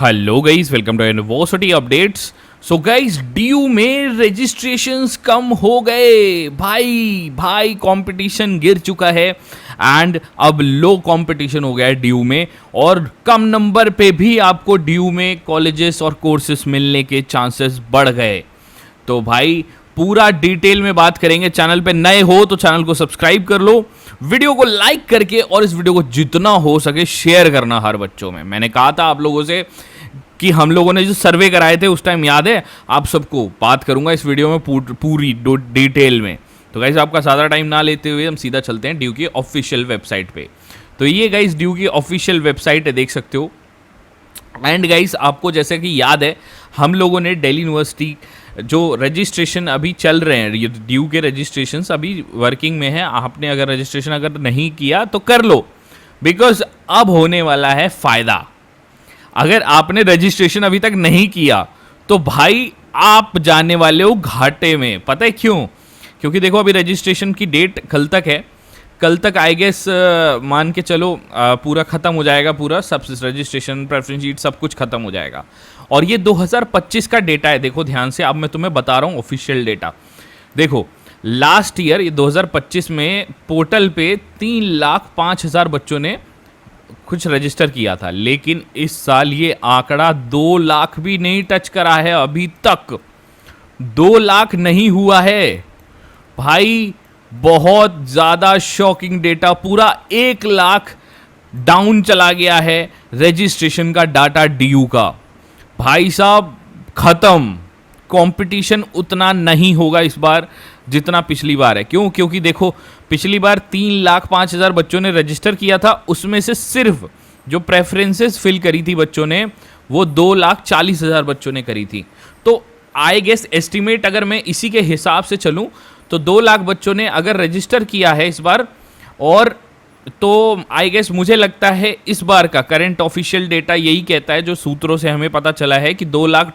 Hello guys, welcome to university updates. So guys, DU में registrations कम हो गए। भाई कंपटीशन गिर चुका है एंड अब लो कंपटीशन हो गया है डीयू में, और कम नंबर पे भी आपको डीयू में कॉलेजेस और कोर्सेस मिलने के चांसेस बढ़ गए। तो भाई पूरा डिटेल में बात करेंगे। चैनल पे नए हो तो चैनल को सब्सक्राइब कर लो, वीडियो को लाइक करके, और इस वीडियो को जितना हो सके शेयर करना हर बच्चों में। मैंने कहा था आप लोगों से कि हम लोगों ने जो सर्वे कराए थे उस टाइम याद है, आप सबको बात करूंगा इस वीडियो में पूरी डिटेल में। तो गाइज आपका ज़्यादा टाइम ना लेते हुए हम सीधा चलते हैं ड्यू की ऑफिशियल वेबसाइट पे। तो ये गाइज ड्यू की ऑफिशियल वेबसाइट है, देख सकते हो। एंड गाइज आपको जैसे कि याद है, हम लोगों ने दिल्ली यूनिवर्सिटी जो रजिस्ट्रेशन अभी चल रहे हैं, ड्यू के रजिस्ट्रेशन अभी वर्किंग में है। आपने अगर रजिस्ट्रेशन अगर नहीं किया तो कर लो, बिकॉज अब होने वाला है फ़ायदा। अगर आपने रजिस्ट्रेशन अभी तक नहीं किया तो भाई आप जाने वाले हो घाटे में। पता है क्यों? क्योंकि देखो अभी रजिस्ट्रेशन की डेट कल तक है। कल तक आई गेस मान के चलो पूरा ख़त्म हो जाएगा, पूरा सब रजिस्ट्रेशन, प्रेफरेंस शीट सब कुछ ख़त्म हो जाएगा। और ये 2025 का डेटा है, देखो ध्यान से। अब मैं तुम्हें बता रहा हूँ ऑफिशियल डेटा। देखो लास्ट ईयर ये 2025 में पोर्टल पे 3,05,000 बच्चों ने कुछ रजिस्टर किया था, लेकिन इस साल ये आंकड़ा 2 लाख भी नहीं टच करा है। अभी तक 2 लाख नहीं हुआ है भाई। बहुत ज़्यादा शॉकिंग डेटा, पूरा 1 लाख डाउन चला गया है रजिस्ट्रेशन का डाटा डीयू का। भाई साहब खत्म। कंपटीशन उतना नहीं होगा इस बार जितना पिछली बार है। क्यों? क्योंकि देखो पिछली बार 3,05,000 बच्चों ने रजिस्टर किया था, उसमें से सिर्फ जो प्रेफरेंसेस फिल करी थी बच्चों ने वो 2,40,000 बच्चों ने करी थी। तो आई गेस एस्टिमेट अगर मैं इसी के हिसाब से चलूं तो 2 लाख बच्चों ने अगर रजिस्टर किया है इस बार, और तो आई गेस मुझे लगता है इस बार का करंट ऑफिशियल डेटा यही कहता है, जो सूत्रों से हमें पता चला है, कि 2 लाख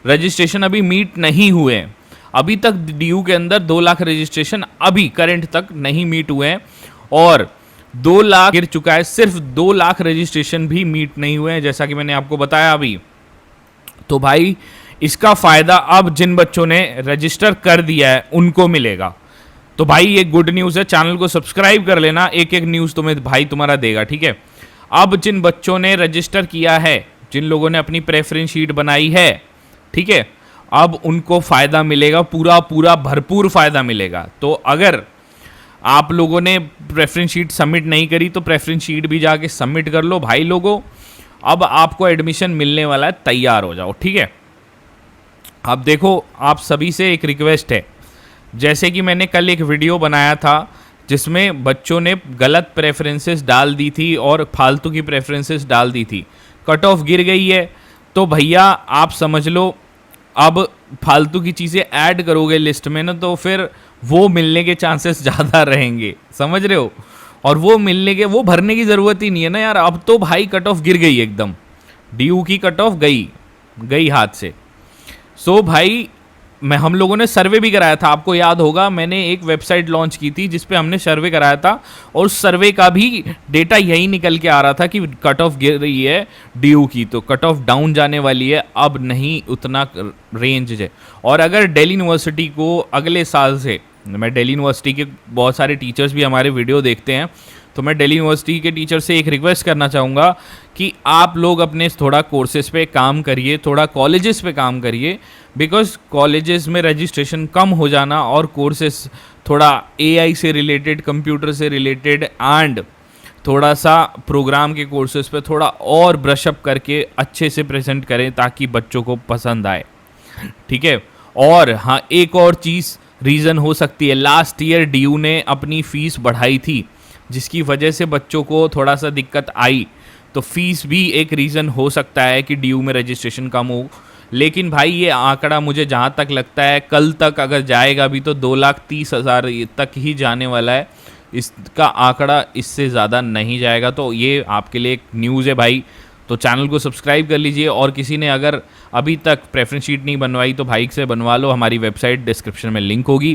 रजिस्ट्रेशन अभी मीट नहीं हुए हैं। अभी तक डीयू के अंदर 2 लाख रजिस्ट्रेशन अभी करंट तक नहीं मीट हुए हैं, और 2 लाख गिर चुका है। सिर्फ 2 लाख रजिस्ट्रेशन भी मीट नहीं हुए हैं, जैसा कि मैंने आपको बताया अभी। तो भाई इसका फ़ायदा अब जिन बच्चों ने रजिस्टर कर दिया है उनको मिलेगा। तो भाई ये गुड न्यूज़ है। चैनल को सब्सक्राइब कर लेना, एक एक न्यूज़ तुम्हें भाई तुम्हारा देगा, ठीक है। अब जिन बच्चों ने रजिस्टर किया है, जिन लोगों ने अपनी प्रेफरेंस शीट बनाई है, ठीक है, अब उनको फ़ायदा मिलेगा, पूरा भरपूर फ़ायदा मिलेगा। तो अगर आप लोगों ने प्रेफरेंस शीट सबमिट नहीं करी तो प्रेफरेंस शीट भी जाके सबमिट कर लो भाई लोगों। अब आपको एडमिशन मिलने वाला है, तैयार हो जाओ, ठीक है। अब देखो आप सभी से एक रिक्वेस्ट है, जैसे कि मैंने कल एक वीडियो बनाया था जिसमें बच्चों ने गलत प्रेफरेंसेस डाल दी थी और फालतू की प्रेफरेंसेस डाल दी थी, कट ऑफ गिर गई है। तो भैया आप समझ लो, अब फालतू की चीज़ें ऐड करोगे लिस्ट में ना, तो फिर वो मिलने के चांसेस ज़्यादा रहेंगे, समझ रहे हो। और वो मिलने के, वो भरने की ज़रूरत ही नहीं है ना यार। अब तो भाई कट ऑफ गिर गई एकदम, डीयू की कट ऑफ गई हाथ से। सो भाई हम लोगों ने सर्वे भी कराया था, आपको याद होगा। मैंने एक वेबसाइट लॉन्च की थी जिस पे हमने सर्वे कराया था, और उस सर्वे का भी डेटा यही निकल के आ रहा था कि कट ऑफ गिर रही है डीयू की, तो कट ऑफ डाउन जाने वाली है, अब नहीं उतना रेंज है। और अगर दिल्ली यूनिवर्सिटी को अगले साल से, मैं दिल्ली यूनिवर्सिटी के बहुत सारे टीचर्स भी हमारे वीडियो देखते हैं, तो मैं दिल्ली यूनिवर्सिटी के टीचर से एक रिक्वेस्ट करना चाहूँगा कि आप लोग अपने थोड़ा कोर्सेज पे काम करिए, थोड़ा कॉलेजेस पे काम करिए, बिकॉज कॉलेजेस में रजिस्ट्रेशन कम हो जाना और कोर्सेज थोड़ा एआई से रिलेटेड, कंप्यूटर से रिलेटेड एंड थोड़ा सा प्रोग्राम के कोर्सेज पे थोड़ा और ब्रशअप करके अच्छे से प्रेजेंट करें ताकि बच्चों को पसंद आए, ठीक है। और हाँ, एक और चीज़ रीज़न हो सकती है, लास्ट ईयर डीयू ने अपनी फ़ीस बढ़ाई थी जिसकी वजह से बच्चों को थोड़ा सा दिक्कत आई, तो फीस भी एक रीज़न हो सकता है कि डीयू में रजिस्ट्रेशन कम हो। लेकिन भाई ये आंकड़ा मुझे जहाँ तक लगता है कल तक अगर जाएगा भी तो 2,30,000 तक ही जाने वाला है। इसका आंकड़ा इससे ज़्यादा नहीं जाएगा। तो ये आपके लिए एक न्यूज़ है भाई। तो चैनल को सब्सक्राइब कर लीजिए, और किसी ने अगर अभी तक प्रेफरेंस शीट नहीं बनवाई तो भाई से बनवा लो, हमारी वेबसाइट डिस्क्रिप्शन में लिंक होगी।